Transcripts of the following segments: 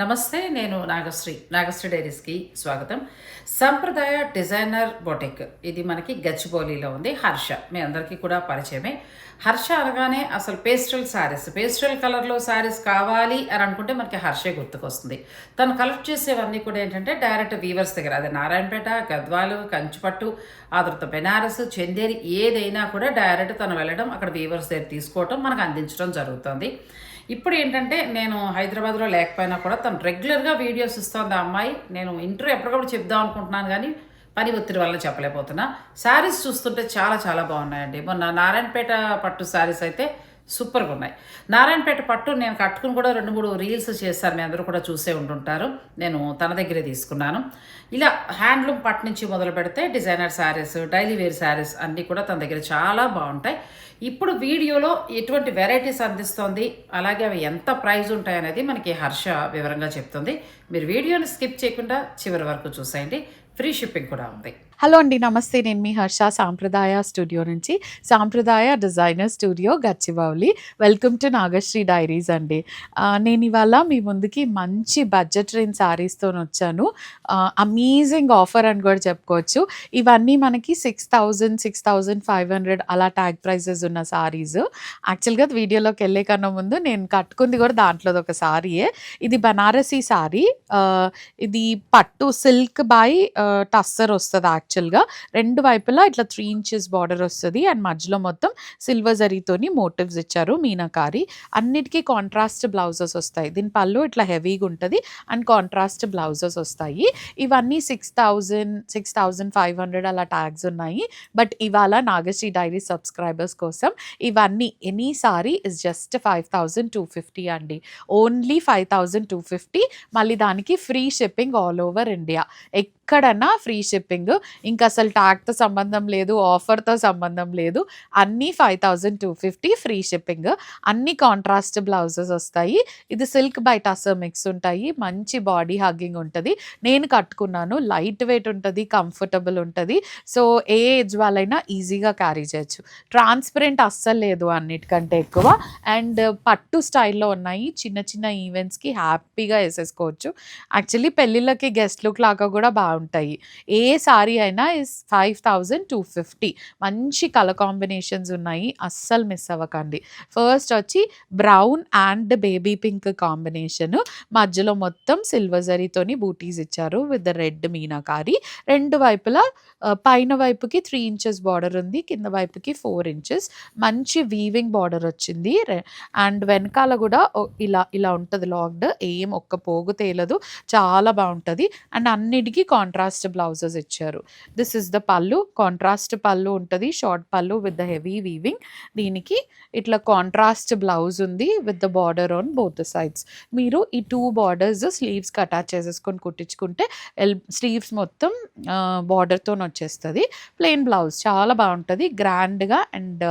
నమస్తే. నేను నాగశ్రీ డైరీస్‌కి స్వాగతం. సంప్రదాయ డిజైనర్ బొటిక్ ఇది మనకి గచ్చిబౌలిలో ఉంది. హర్ష మీ అందరికీ కూడా పరిచయమే. హర్ష అనగానే అసలు పేస్టల్ కలర్‌లో శారీస్ కావాలి అని అనుకుంటే మనకి హర్షే గుర్తుకొస్తుంది. తను కలెక్ట్ చేసేవన్నీ కూడా ఏంటంటే డైరెక్ట్ వీవర్స్ దగ్గర, అది నారాయణపేట, గద్వాలు, కంచిపట్టు, ఆ తర్వాత బెనారస్, చందేరి ఏదైనా కూడా డైరెక్ట్ తను వెళ్ళడం, అక్కడ వీవర్స్ దగ్గర తీసుకోవటం, మనకు అందించడం జరుగుతుంది. ఇప్పుడు ఏంటంటే నేను హైదరాబాద్లో లేకపోయినా కూడా తను రెగ్యులర్గా వీడియోస్ ఇస్తుంది ఆ అమ్మాయి. నేను ఇంటర్వ్యూ ఎప్పటికప్పుడు చెప్దాం అనుకుంటున్నాను కానీ పని ఒత్తిడి వల్ల చెప్పలేకపోతున్నా. శారీస్ చూస్తుంటే చాలా చాలా బాగున్నాయండి. మొన్న నారాయణపేట పట్టు శారీస్ అయితే సూపర్గా ఉన్నాయి. నారాయణపేట పట్టు నేను కట్టుకుని కూడా 2-3 రీల్స్ చేశారు, మీ అందరూ కూడా చూసే ఉంటుంటారు. నేను తన దగ్గరే తీసుకున్నాను. ఇలా హ్యాండ్లూమ్ పట్టు నుంచి మొదలు పెడితే designer sarees, daily wear sarees అన్నీ కూడా తన దగ్గర చాలా బాగుంటాయి. ఇప్పుడు వీడియోలో ఎటువంటి వెరైటీస్ అందిస్తోంది, అలాగే అవి ఎంత ప్రైస్ ఉంటాయనేది మనకి హర్ష వివరంగా చెప్తుంది. మీరు వీడియోని స్కిప్ చేయకుండా చివరి వరకు చూసేయండి. ఫ్రీ షిప్పింగ్ కూడా ఉంది. హలో అండి, నమస్తే. నేను మీ హర్ష, సాంప్రదాయ స్టూడియో నుంచి. సాంప్రదాయ designer studio Gachibowli. Welcome to Nagasri diaries అండి. నేను ఇవాళ మీ ముందుకి మంచి బడ్జెట్ రేంజ్ శారీస్తో వచ్చాను. అమేజింగ్ ఆఫర్ అని కూడా చెప్పుకోవచ్చు. ఇవన్నీ మనకి 6,000, 6,500 అలా ట్యాగ్ ప్రైజెస్ ఉన్న శారీస్. యాక్చువల్గా వీడియోలోకి వెళ్ళే కన్నా ముందు నేను కట్టుకుంది కూడా దాంట్లో ఒక శారీయే. ఇది బనారసీ శారీ. ఇది పట్టు సిల్క్ బై టస్సర్ వస్తుంది. యాక్చువల్గా 2 వైపులా ఇట్లా 3 ఇంచెస్ బార్డర్ వస్తుంది అండ్ మధ్యలో మొత్తం సిల్వర్ జరీతోని మోటివ్స్ ఇచ్చారు, మీనాకారి. అన్నిటికీ కాంట్రాస్ట్ బ్లౌజెస్ వస్తాయి. దీని పళ్ళు ఇట్లా హెవీగా ఉంటుంది అండ్ కాంట్రాస్ట్ బ్లౌజెస్ వస్తాయి. ఇవన్నీ 6,000, 6,500 అలా ట్యాగ్స్ ఉన్నాయి. బట్ ఇవాళ నాగశ్రీ డైరీ సబ్స్క్రైబర్స్ కోసం ఇవన్నీ ఎనీ సారీ ఇస్ జస్ట్ 5,250 అండి. ఓన్లీ 5,250. మళ్ళీ దానికి free shipping all over India. ఎక్కడన్నా ఫ్రీ షిప్పింగ్. ఇంకా అసలు ట్యాగ్తో సంబంధం లేదు, ఆఫర్తో సంబంధం లేదు. అన్నీ 5,250 ఫ్రీ షిప్పింగ్. అన్ని కాంట్రాస్ట్ బ్లౌజెస్ వస్తాయి. ఇది సిల్క్ బై టస్సర్ మిక్స్ ఉంటాయి. మంచి బాడీ హగ్గింగ్ ఉంటుంది. నేను కట్టుకున్నాను. లైట్ వెయిట్ ఉంటుంది, కంఫర్టబుల్ ఉంటుంది. సో ఏ ఏజ్ వాళ్ళైనా ఈజీగా క్యారీ చేయొచ్చు. ట్రాన్స్పరెంట్ అస్సలు లేదు అన్నిటికంటే ఎక్కువ. అండ్ పట్టు స్టైల్లో ఉన్నాయి. చిన్న చిన్న ఈవెంట్స్కి హ్యాపీగా వేసేసుకోవచ్చు. యాక్చువల్లీ పెళ్ళిళ్ళకి గెస్ట్ లుక్ లాగా కూడా బాగుంటాయి. ఏ సారీ అయినా ఇస్ 5,250. మంచి కలర్ కాంబినేషన్స్ ఉన్నాయి, అస్సలు మిస్ అవ్వకండి. ఫస్ట్ వచ్చి brown and baby pink combination. మధ్యలో మొత్తం సిల్వర్ జరీతోని బూటీస్ ఇచ్చారు విత్ రెడ్ మీనాకారి. 2 వైపులా పైన వైపుకి 3 ఇంచెస్ బార్డర్ ఉంది, కింద వైపుకి 4 ఇంచెస్. మంచి వీవింగ్ బార్డర్ వచ్చింది. అండ్ వెనకాల కూడా ఇలా ఇలా ఉంటుంది లాక్డ్. ఏం ఒక్క పోగు తేలదు, చాలా బాగుంటుంది. అండ్ అన్నిటికీ కాంట్రాస్ట్ బ్లౌజెస్ ఇచ్చారు. దిస్ ఇస్ ద పళ్ళు. కాంట్రాస్ట్ పళ్ళు ఉంటుంది, షార్ట్ పళ్ళు విత్ ద హెవీ వీవింగ్. దీనికి ఇట్లా కాంట్రాస్ట్ బ్లౌజ్ ఉంది with the border on both the sides. మీరు ఈ 2 బార్డర్స్ స్లీవ్స్కి అటాచ్ చేసేసుకొని కుట్టించుకుంటే స్లీవ్స్ మొత్తం బార్డర్తో వచ్చేస్తుంది. ప్లెయిన్ బ్లౌజ్ చాలా బాగుంటుంది, గ్రాండ్గా అండ్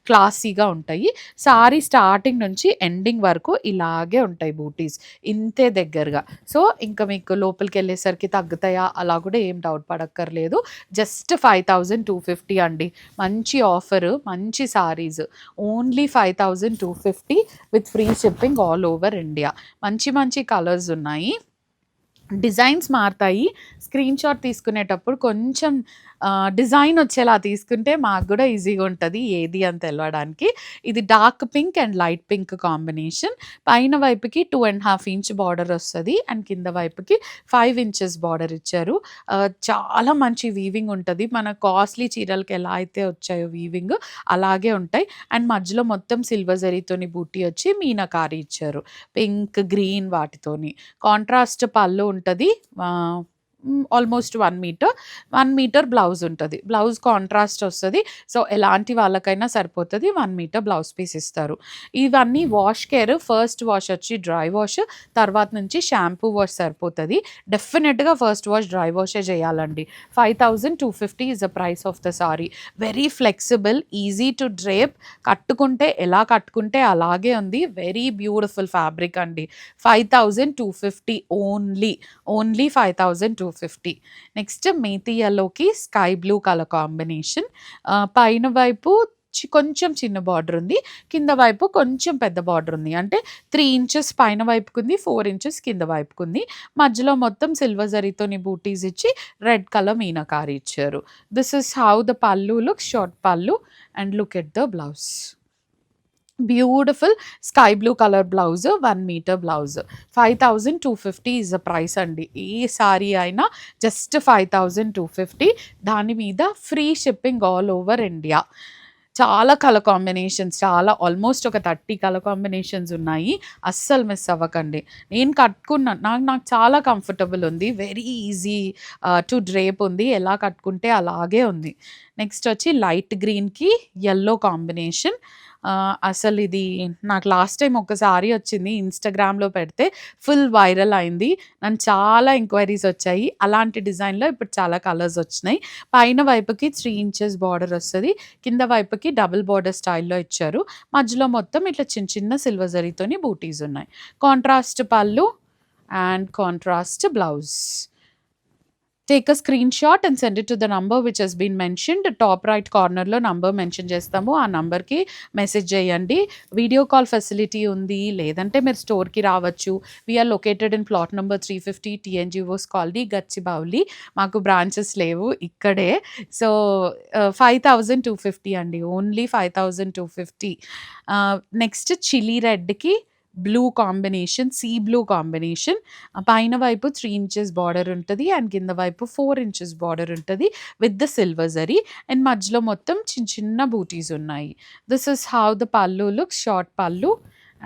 క్లాసీగా ఉంటాయి. సారీ స్టార్టింగ్ నుంచి ఎండింగ్ వరకు ఇలాగే ఉంటాయి బూటీస్, ఇంతే దగ్గరగా. సో ఇంకా మీకు లోపలికి వెళ్ళేసరికి తగ్గుతాయా అలా కూడా ఏం డౌట్ పడక్కర్లేదు. జస్ట్ 5,250 అండి. మంచి ఆఫర్, మంచి saris. Only 5,250 with free shipping all over India. మంచి మంచి కలర్స్ ఉన్నాయి. డిజైన్స్ మారుతాయి. స్క్రీన్ షాట్ తీసుకునేటప్పుడు కొంచెం డిజైన్ వచ్చేలా తీసుకుంటే మాకు కూడా ఈజీగా ఉంటుంది ఏది అని తెలవడానికి. ఇది dark pink and light pink combination. పైన వైపుకి 2.5 ఇంచ్ బార్డర్ వస్తుంది అండ్ కింద వైపుకి 5 ఇంచెస్ బార్డర్ ఇచ్చారు. చాలా మంచి వీవింగ్ ఉంటుంది. మన కాస్ట్లీ చీరలకి ఎలా అయితే వచ్చాయో వీవింగ్ అలాగే ఉంటాయి. అండ్ మధ్యలో మొత్తం సిల్వర్ జరీతోని బూటీ వచ్చి మీనాకారి ఇచ్చారు, పింక్ గ్రీన్ వాటితోని. కాంట్రాస్ట్ పళ్ళు ఉంటుంది. ఆల్మోస్ట్ 1 మీటర్ బ్లౌజ్ ఉంటుంది. బ్లౌజ్ కాంట్రాస్ట్ వస్తుంది. సో ఎలాంటి వాళ్ళకైనా సరిపోతుంది. 1 మీటర్ బ్లౌజ్ పీస్ ఇస్తారు. ఇవన్నీ వాష్ కేర్. ఫస్ట్ వాష్ వచ్చి డ్రై వాష్, తర్వాత నుంచి షాంపూ వాష్ సరిపోతుంది. డెఫినెట్గా ఫస్ట్ వాష్ డ్రై వాషే చేయాలండి. 5,250 is the price of the sorry. Very flexible, easy to drape. కట్టుకుంటే ఎలా కట్టుకుంటే అలాగే ఉంది. వెరీ బ్యూటిఫుల్ ఫ్యాబ్రిక్ అండి. 5,250 ఓన్లీ. 5,250. నెక్స్ట్ మేతి ఎల్లోకి స్కై బ్లూ కలర్ కాంబినేషన్. పైన వైపు కొంచెం చిన్న బార్డర్ ఉంది. కింద వైపు కొంచెం పెద్ద బార్డర్ ఉంది. అంటే 3 ఇంచెస్ పైన వైపుకుంది, 4 ఇంచెస్ కింద వైపుకుంది. మధ్యలో మొత్తం సిల్వర్ జరీతోని బూటీస్ ఇచ్చి రెడ్ కలర్ మీనాకారి ఇచ్చారు. This is how the pallu looks, short pallu. And look at the blouse. Beautiful sky blue colour blouse, 1 metre blouse. 5250 is the price అండి. ఏ సారీ అయినా జస్ట్ 5250. దాని మీద free shipping all over India. చాలా కలర్ కాంబినేషన్స్, చాలా almost ఒక 30 colour combinations ఉన్నాయి. అస్సలు మిస్ అవ్వకండి. నేను కట్టుకున్నాను, నాకు చాలా కంఫర్టబుల్ ఉంది. వెరీ ఈజీ టు డ్రేప్ ఉంది. ఎలా కట్టుకుంటే అలాగే ఉంది. నెక్స్ట్ వచ్చి లైట్ గ్రీన్కి ఎల్లో కాంబినేషన్. అసలు ఇది నాకు లాస్ట్ టైం ఒక సారీ వచ్చింది, ఇన్స్టాగ్రామ్లో పెడితే ఫుల్ వైరల్ అయింది. నన్ను చాలా ఎంక్వైరీస్ వచ్చాయి. అలాంటి డిజైన్లో ఇప్పుడు చాలా కలర్స్ వచ్చినాయి. పైన వైపుకి 3 ఇంచెస్ బార్డర్ వస్తుంది, కింద వైపుకి డబుల్ బార్డర్ స్టైల్లో ఇచ్చారు. మధ్యలో మొత్తం ఇట్లా చిన్న చిన్న సిల్వర్ జరీతోని బూటీస్ ఉన్నాయి. Contrast pallu and contrast blouse. Take a screen shot and send it to the number which has been mentioned. Top right కార్నర్లో నంబర్ మెన్షన్ చేస్తాము, ఆ నంబర్కి మెసేజ్ చేయండి. వీడియో కాల్ ఫెసిలిటీ ఉంది, లేదంటే మీరు స్టోర్కి రావచ్చు. We're located in plot number 350 TNGOs colony, Gachibowli. మాకు బ్రాంచెస్ లేవు ఇక్కడే. సో 5250 అండి, ఓన్లీ 5250. నెక్స్ట్ చిల్లీ రెడ్కి blue combination, sea blue combination. పైన వైపు 3 ఇంచెస్ బార్డర్ ఉంటుంది అండ్ కింద వైపు 4 ఇంచెస్ బార్డర్ ఉంటుంది with the silver zari. And మధ్యలో మొత్తం చిన్న చిన్న బూటీస్ ఉన్నాయి. This is how the pallu looks, short పల్లు.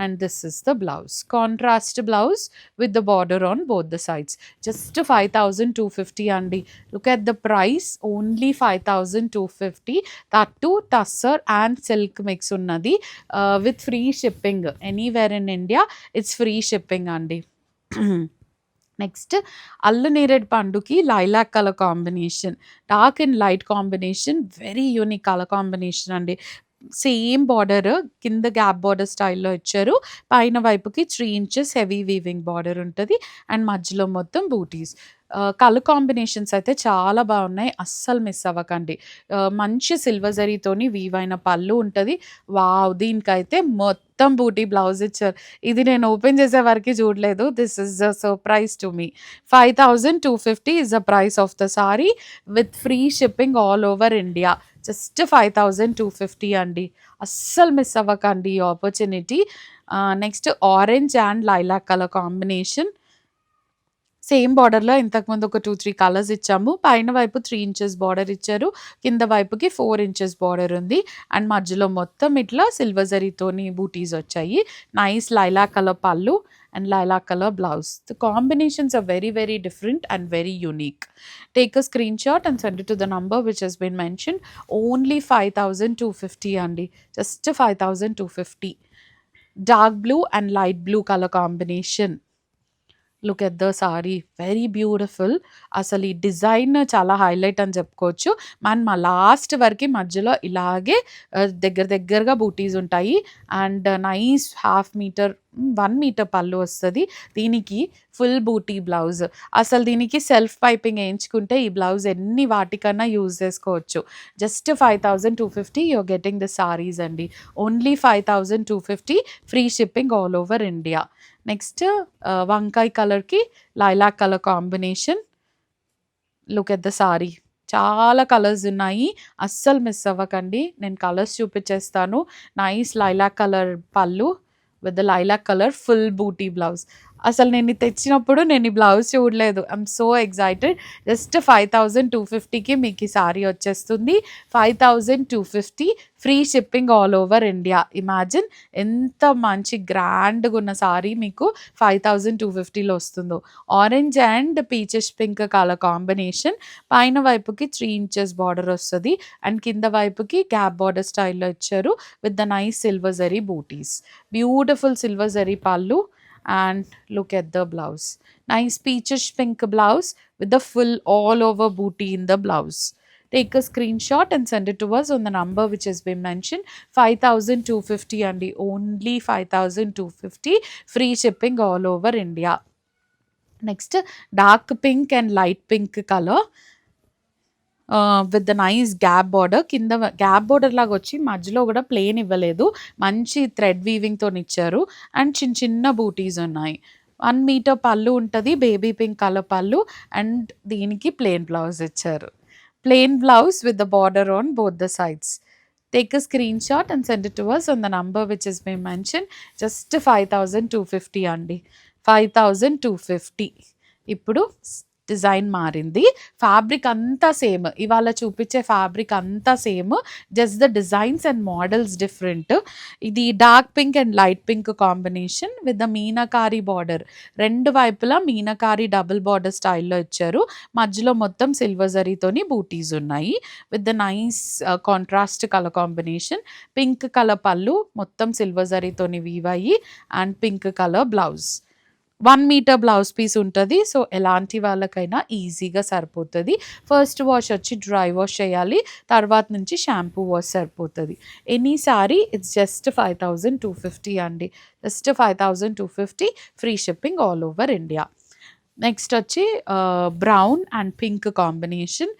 And this is the blouse, contrast blouse with the border on both the sides. Just 5250 andi. Look at the price, only 5250. That too tussar and silk mix unnadi with free shipping. Anywhere in India it's free shipping andi. Next అల్లు నేరేడ్ పండుకి lilac colour combination, dark and light combination, very unique colour combination అండి. Same border కింద gap border స్టైల్లో ఇచ్చారు. పైన వైపుకి 3 inches heavy weaving border ఉంటుంది అండ్ మధ్యలో మొత్తం బూటీస్. కలర్ కాంబినేషన్స్ అయితే చాలా బాగున్నాయి, అస్సలు మిస్ అవ్వకండి. మంచి సిల్వర్ జరీతోని వీవ్ అయిన పళ్ళు ఉంటుంది. వావ్, దీనికైతే మొత్తం బూటీ బ్లౌజ్ ఇచ్చారు. ఇది నేను ఓపెన్ చేసే వరకు చూడలేదు. This is the surprise to me. 5250 is the price of the sorry with free shipping all over India. Just 5250 అండి, అస్సలు మిస్ అవ్వకండి ఈ opportunity. Next orange and lilac colour combination. Same బార్డర్లో ఇంతకుముందు ఒక 2-3 కలర్స్ ఇచ్చాము. పైన వైపు 3 ఇంచెస్ బార్డర్ ఇచ్చారు, కింద వైపుకి 4 ఇంచెస్ బార్డర్ ఉంది అండ్ మధ్యలో మొత్తం ఇట్లా సిల్వర్ జరీతోని బూటీస్ వచ్చాయి. నైస్ లైలాక్ కలర్ పళ్ళు and lilac color blouse. The combinations are very, very different and very unique. Take a screenshot and send it to the number which has been mentioned. Only 5250 andi, just 5250. Dark blue and light blue color combination. Look at the sorry, very beautiful. అసలు ఈ design చాలా highlight అని చెప్పుకోవచ్చు. మా last వరకు మధ్యలో ఇలాగే దగ్గర దగ్గరగా బూటీస్ ఉంటాయి అండ్ నైస్ 1 మీటర్ పళ్ళు వస్తుంది. దీనికి ఫుల్ బూటీ బ్లౌజ్. అసలు దీనికి సెల్ఫ్ పైపింగ్ వేయించుకుంటే ఈ బ్లౌజ్ ఎన్ని వాటికన్నా యూజ్ చేసుకోవచ్చు. Just 5250 you're getting the saris అండి. Only 5250, free shipping all over India. Next వంకాయ కలర్కి lilac colour combination. Look at the sari, చాలా కలర్స్ ఉన్నాయి, అస్సలు మిస్ అవ్వకండి. నేను కలర్స్ చూపించేస్తాను. నైస్ లైలాక్ కలర్ పళ్ళు with the lilac colour full బూటీ బ్లౌజ్. అసలు నేను ఇది తెచ్చినప్పుడు నేను ఈ బ్లౌజ్ చూడలేదు. I'm so excited. జస్ట్ 5250కి మీకు ఈ సారీ వచ్చేస్తుంది. 5250, free shipping all over India. Imagine ఎంత మంచి గ్రాండ్గా ఉన్న సారీ మీకు 5250లో వస్తుందో. Orange and peaches pink colour combination. పైన వైపుకి 3 ఇంచెస్ బార్డర్ వస్తుంది అండ్ కింద వైపుకి గ్యాప్ బార్డర్ స్టైల్లో ఇచ్చారు with the nice silver zari buttis. Beautiful silver zari pallu. And look at the blouse, nice peachish pink blouse with the full all over booty in the blouse. Take a screenshot and send it to us on the number which has been mentioned. 5250 and only 5250, free shipping all over India. Next, dark pink and light pink color. With the nice gap border. కింద gap border లాగా వచ్చి మధ్యలో కూడా plane ఇవ్వలేదు, మంచి thread వీవింగ్తో ఇచ్చారు. And చిన్న చిన్న బూటీస్ ఉన్నాయి. 1 మీటర్ పళ్ళు ఉంటుంది, బేబీ పింక్ కలర్ పళ్ళు. అండ్ దీనికి ప్లెయిన్ బ్లౌజ్ ఇచ్చారు. Plain blouse with the border on both the sides. Take a screenshot and send it to us on the number which has been mentioned. Just 5250 అండి, 5250. ఇప్పుడు design మారింది, fabric అంతా same, ఇవాళ చూపించే fabric అంతా same, just the designs and models different. ఇది dark pink and light pink combination with the meenakari border. రెండు వైపులా మీనాకారి డబుల్ బార్డర్ స్టైల్లో ఇచ్చారు. మధ్యలో మొత్తం సిల్వర్ జరీతోని బూటీస్ ఉన్నాయి with the nice contrast colour combination. Pink colour పళ్ళు మొత్తం సిల్వర్ జరీతోని వీవ్ అయ్యి and pink colour blouse. 1 metre blouse piece ఉంటుంది. సో ఎలాంటి వాళ్ళకైనా ఈజీగా సరిపోతుంది. ఫస్ట్ వాష్ వచ్చి డ్రై వాష్ చేయాలి, తర్వాత నుంచి షాంపూ వాష్ సరిపోతుంది. ఎనీ సారీ ఇట్స్ జస్ట్ 5250 అండి, just 5250, free shipping all over India. Next వచ్చి brown and pink combination,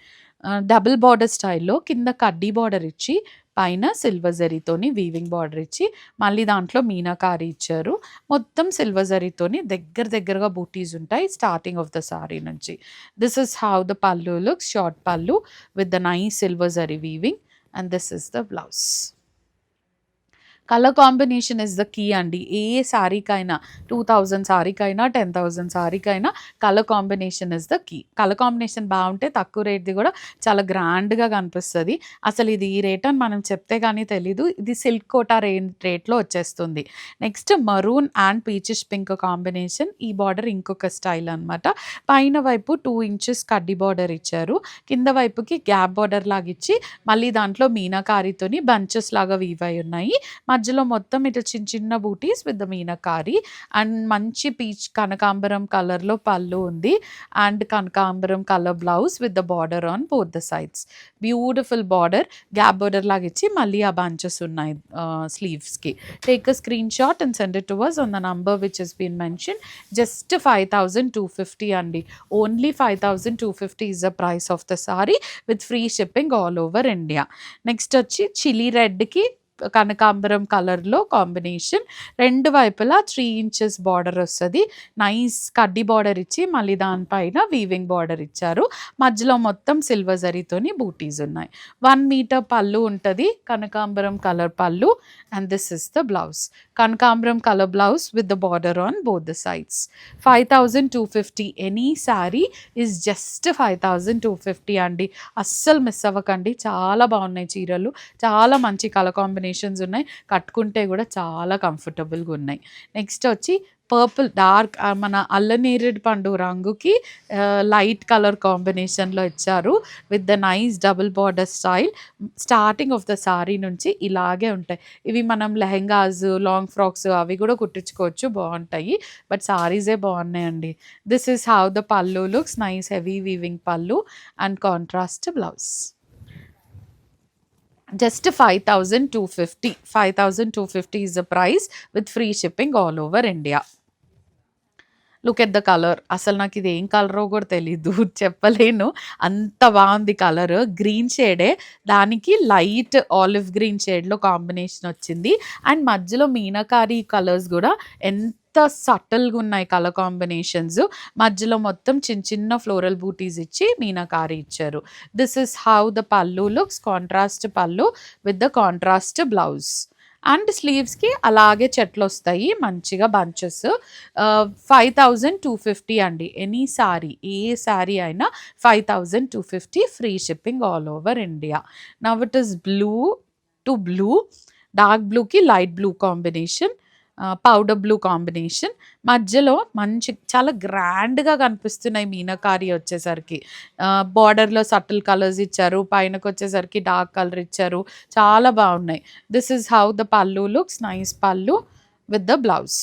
double border స్టైల్లో కింద కడ్డీ బార్డర్ ఇచ్చి పైన సిల్వర్ జరీతోని వీవింగ్ బార్డర్ ఇచ్చి మళ్ళీ దాంట్లో మీనాకారి ఇచ్చారు. మొత్తం సిల్వర్ జరీతోని దగ్గరగా బూటీస్ ఉంటాయి స్టార్టింగ్ ఆఫ్ ద సారీ నుంచి. This is how the pallu looks, short pallu with the nice silver zari weaving. And this is the blouse. Colour combination is the key అండి. ఏ శారీకైనా 2000 శారీకైనా 10,000 శారీకైనా colour combination is the key. Colour combination బాగుంటే తక్కువ రేట్ది కూడా చాలా గ్రాండ్గా కనిపిస్తుంది. అసలు ఇది ఈ రేట్ అని మనం చెప్తే కానీ తెలీదు. ఇది సిల్క్ కోటా రేట్లో వచ్చేస్తుంది. Next maroon and peachish pink combination. ఈ బార్డర్ ఇంకొక స్టైల్ అనమాట. పైన వైపు 2 ఇంచెస్ కడ్డీ బార్డర్ ఇచ్చారు, కింద వైపుకి గ్యాప్ బార్డర్ లాగా ఇచ్చి మళ్ళీ దాంట్లో మీనాకారితోని బంచెస్ లాగా వీవ్ అయి ఉన్నాయి. మధ్యలో మొత్తం ఇట్లా చిన్న చిన్న బూటీస్ విత్ ద మీనాకారి. అండ్ మంచి పీచ్ కనకాంబరం కలర్లో పళ్ళు ఉంది అండ్ కనకాంబరం colour blouse with the border on both the sides. Beautiful border, gap border లాగా ఇచ్చి మళ్ళీ ఆ బంచెస్ ఉన్నాయి స్లీవ్స్కి. Take a screen shot and send it to us on the number which has been mentioned. Just 5250 అండి, only 5250 is the price of the saree with free shipping all over India. Next వచ్చి chilli రెడ్కి కనకాంబరం కలర్లో combination. రెండు వైపులా 3 inches border వస్తుంది. Nice కడ్డీ border ఇచ్చి మళ్ళీ దానిపైన వీవింగ్ బార్డర్ ఇచ్చారు. మధ్యలో మొత్తం సిల్వర్ జరీతోని బూటీస్ ఉన్నాయి. 1 మీటర్ పళ్ళు ఉంటుంది, కనకాంబరం కలర్ పళ్ళు. And this is the blouse, కనకాంబరం colour blouse with the border on both the sides. 5250. Any sari is just 5250 అండి. అస్సలు మిస్ అవ్వకండి, చాలా బాగున్నాయి చీరలు, చాలా మంచి కలర్ కాంబినేషన్స్ ఉన్నాయి, కట్టుకుంటే కూడా చాలా కంఫర్టబుల్గా ఉన్నాయి. నెక్స్ట్ వచ్చి పర్పుల్ డార్క్ మన అల్లనేరేడు పండు రంగుకి లైట్ కలర్ కాంబినేషన్లో ఇచ్చారు with the nice double border style. Starting of the sari నుంచి ఇలాగే ఉంటాయి. ఇవి మనం లెహెంగాస్, లాంగ్ ఫ్రాక్స్ అవి కూడా కుట్టించుకోవచ్చు, బాగుంటాయి. బట్ సారీసే బాగున్నాయండి. This is how the pallu looks, nice heavy weaving పల్లు and contrast blouse. Just 5250. 5250 is the price with free shipping all over India. Look at the colour. అసలు నాకు ఇది ఏం కలరో కూడా తెలీదు, చెప్పలేను, అంత బాగుంది కలర్. గ్రీన్ షేడే, దానికి లైట్ ఆలివ్ గ్రీన్ షేడ్లో కాంబినేషన్ వచ్చింది. అండ్ మధ్యలో మీనాకారి కలర్స్ కూడా ఎంత సటిల్గా ఉన్నాయి కలర్ కాంబినేషన్స్. మధ్యలో మొత్తం చిన్న చిన్న ఫ్లోరల్ బూటీస్ ఇచ్చి మీనాకారి ఇచ్చారు. This is how the pallu looks, contrast pallu with the contrast blouse. And స్లీవ్స్కి అలాగే చెట్లు వస్తాయి మంచిగా బంచెస్. 5250 అండి. ఎనీ సారీ, ఏ సారీ అయినా 5250, free shipping all over India. Now it is blue to blue, dark బ్లూకి light blue combination, powder blue combination. మధ్యలో మంచి చాలా గ్రాండ్గా కనిపిస్తున్నాయి మీనాకారి వచ్చేసరికి. బార్డర్లో సటిల్ కలర్స్ ఇచ్చారు, పైనకు వచ్చేసరికి డార్క్ కలర్ ఇచ్చారు, చాలా బాగున్నాయి. This is how the pallu looks, nice పల్లు with the blouse.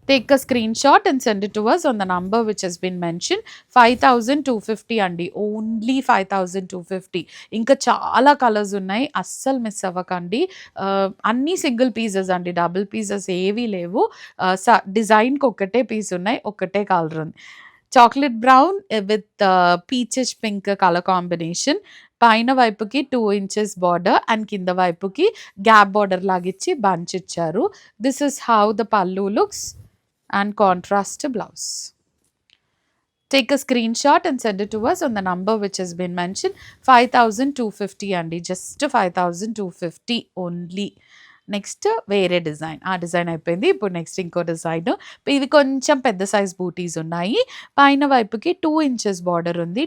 Take a screenshot and send it to us on the number which has been mentioned. 5250 అండి, ఓన్లీ 5250. ఇంకా చాలా కలర్స్ ఉన్నాయి, అస్సలు మిస్ అవ్వకండి. అన్నీ సింగిల్ పీసెస్ అండి, డబుల్ పీసెస్ ఏవీ లేవు. డిజైన్కి ఒక్కటే పీస్ ఉన్నాయి, ఒక్కటే కలర్ ఉంది. Chocolate brown with peaches pink colour combination. పైన వైపుకి 2 ఇంచెస్ బార్డర్ అండ్ కింద వైపుకి గ్యాప్ బార్డర్ లాగిచ్చి బంచ్ ఇచ్చారు. This is how the pallu looks and contrast blouse. Take a screenshot and send it to us on the number which has been mentioned. 5250 అండి, just 5250 only. Next వేరే design, ఆ design అయిపోయింది. ఇప్పుడు next ఇంకో design. ఇవి కొంచెం పెద్ద సైజ్ బూటీస్ ఉన్నాయి. పైన వైపుకి 2 ఇంచెస్ బార్డర్ ఉంది.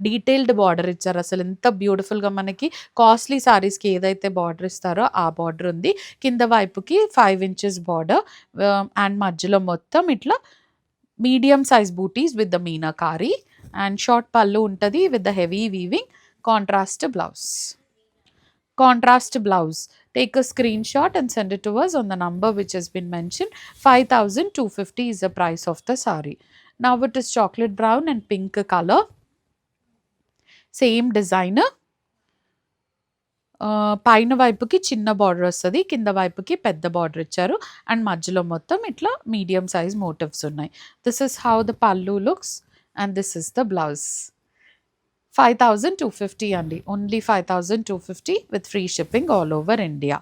డీటెయిల్డ్ బార్డర్ ఇచ్చారు. అసలు ఎంత బ్యూటిఫుల్గా మనకి కాస్ట్లీ సారీస్కి ఏదైతే బార్డర్ ఇస్తారో ఆ బార్డర్ ఉంది. కింద వైపుకి 5 ఇంచెస్ బార్డర్ అండ్ మధ్యలో మొత్తం ఇట్లా medium size buttis with the meenakari and short పళ్ళు ఉంటుంది with the heavy weaving. Contrast blouse. Take a screenshot and send it to us on the number which has been mentioned. 5250 is the price of the saree. Now it is chocolate brown and pink color. Same designer. పైన వైపుకి చిన్న border వస్తుంది, కింద వైపుకి పెద్ద border ఇచ్చారు and మధ్యలో మొత్తం ఇట్లా మీడియం సైజ్ మోటివ్స్ ఉన్నాయి. This is how the pallu looks and this is the blouse. 5250 అండి, only 5250 with free shipping all over India.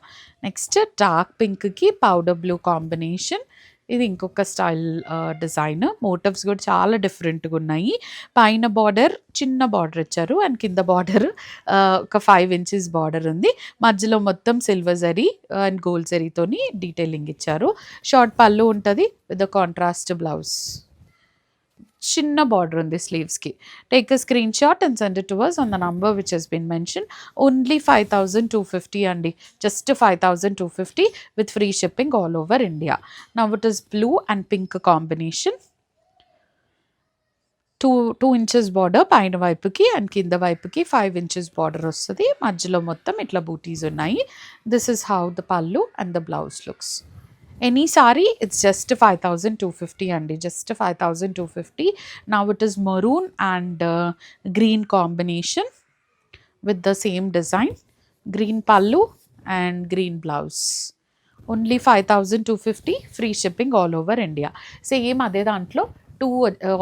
Next dark పింక్కి పౌడర్ బ్లూ కాంబినేషన్. ఇది ఇంకొక స్టైల్ డిజైన్. మోటివ్స్ కూడా చాలా డిఫరెంట్గా ఉన్నాయి. పైన బార్డర్ చిన్న బార్డర్ ఇచ్చారు అండ్ కింద బార్డర్ ఒక 5 ఇంచెస్ బార్డర్ ఉంది. మధ్యలో మొత్తం సిల్వర్ జరీ అండ్ గోల్డ్ జరీతోని డీటెయిలింగ్ ఇచ్చారు. షార్ట్ పళ్ళు ఉంటుంది విత్ ద కాంట్రాస్ట్ బ్లౌజ్. చిన్న బార్డర్ ఉంది స్లీవ్స్కి. Take a screen shot and send it to us on the number which has been mentioned. Only 5250 అండి, just 5250 with free shipping all over India. Now it is blue and pink combination. 2 inches border పైన వైపుకి and కింద వైపుకి 5 inches border వస్తుంది. మధ్యలో మొత్తం ఇట్లా బూటీస్ ఉన్నాయి. This is how the pallu and the blouse looks. Any sari it's just 5250 అండి, just 5250. Now it is maroon and green combination with the same design. Green pallu and green blouse. Only 5250 free shipping all over India. Same అదే దాంట్లో 2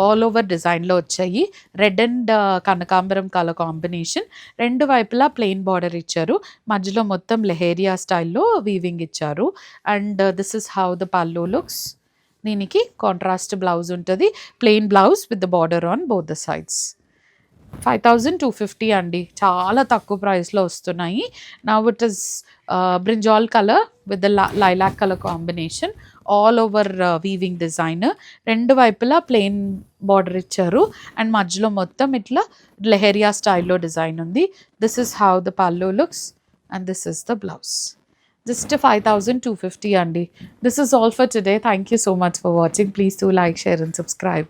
all over డిజైన్లో వచ్చాయి. Red and కనకాంబరం colour combination. రెండు వైపులా plain border ఇచ్చారు, మధ్యలో మొత్తం లెహేరియా స్టైల్లో వీవింగ్ ఇచ్చారు. And this is how the pallu looks. దీనికి కాంట్రాస్ట్ బ్లౌజ్ ఉంటుంది, plain blouse with the border on both the sides. 5250 అండి, చాలా తక్కువ ప్రైస్లో వస్తున్నాయి. Now it is brinjal colour with the lilac colour combination. All over weaving design. రెండు వైపులా plain border ఇచ్చారు అండ్ మధ్యలో మొత్తం ఇట్లా లెహేరియా స్టైల్లో డిజైన్ ఉంది. This is how the pallu looks and this is the blouse. Just 5250 అండి. This is all for today. Thank you so much for watching. Please do like, share and subscribe.